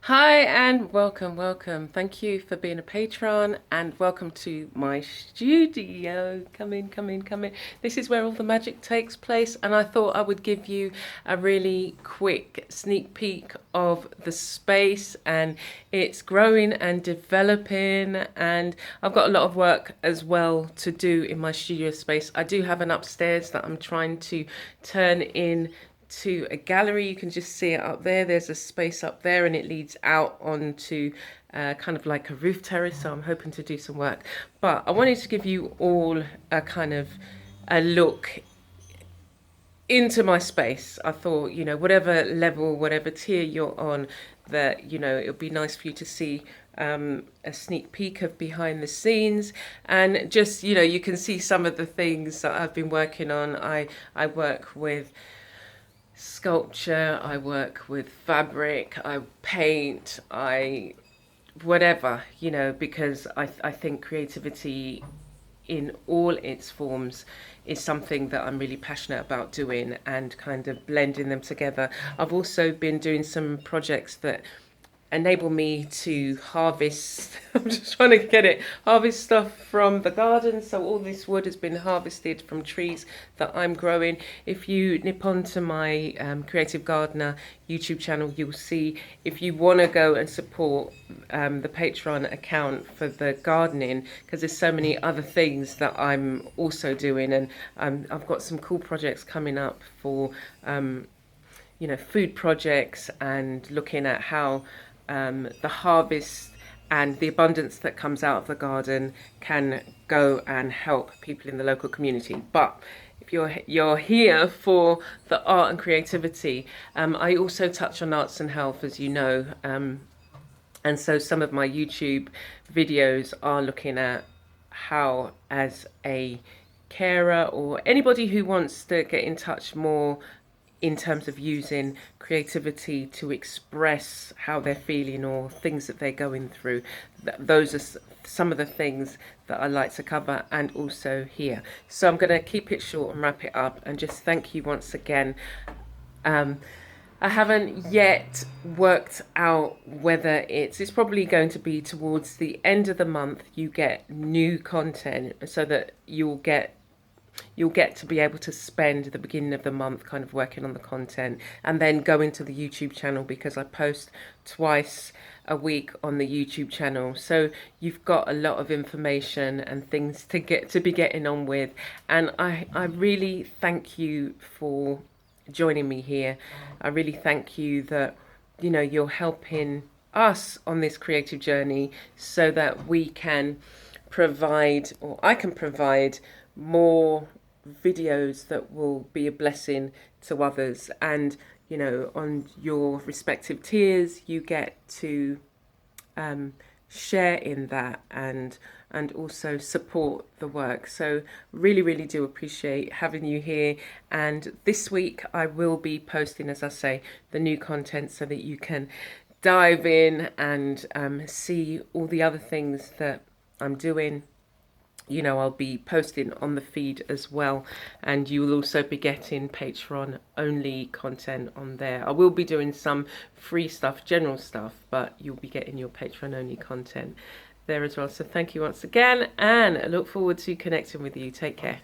Hi and welcome. Thank you for being a patron and welcome to my studio. Come in. This is where all the magic takes place, and I thought I would give you a really quick sneak peek of the space, and it's growing and developing, and I've got a lot of work as well to do in my studio space. I do have an upstairs that I'm trying to turn in to a gallery. You can just see it up there. There's a space up there and it leads out onto kind of like a roof terrace. So I'm hoping to do some work. But I wanted to give you all a kind of a look into my space. I thought, whatever level, whatever tier you're on, that, it would be nice for you to see a sneak peek of behind the scenes, and just, you can see some of the things that I've been working on. I work with sculpture, I work with fabric, I paint, whatever, because I think creativity in all its forms is something that I'm really passionate about doing and kind of blending them together. I've also been doing some projects that enable me to harvest I'm just trying to get it harvest stuff from the garden. So all this wood has been harvested from trees that I'm growing. If you nip onto my Creative Gardener YouTube channel, you'll see, if you want to go and support the Patreon account for the gardening, because there's so many other things that I'm also doing, and I've got some cool projects coming up for food projects, and looking at how the harvest and the abundance that comes out of the garden can go and help people in the local community. But if you're here for the art and creativity, I also touch on arts and health, as you know, and so some of my YouTube videos are looking at how, as a carer or anybody who wants to get in touch more in terms of using creativity to express how they're feeling or things that they're going through. Those are some of the things that I like to cover, and also here. So I'm going to keep it short and wrap it up, and just thank you once again. I haven't yet worked out whether it's probably going to be towards the end of the month you get new content, so that you'll get to be able to spend the beginning of the month kind of working on the content, and then go into the YouTube channel, because I post twice a week on the YouTube channel. So you've got a lot of information and things to be getting on with, and I really thank you for joining me here. I really thank you that you're helping us on this creative journey, so that we can provide, or I can provide, more videos that will be a blessing to others. And on your respective tiers, you get to share in that, and also support the work. So really do appreciate having you here. And this week I will be posting, as I say, the new content, so that you can dive in and see all the other things that I'm doing. I'll be posting on the feed as well, and you will also be getting Patreon only content on there. I will be doing some free stuff, general stuff, but you'll be getting your Patreon only content there as well. So thank you once again, and I look forward to connecting with you. Take care.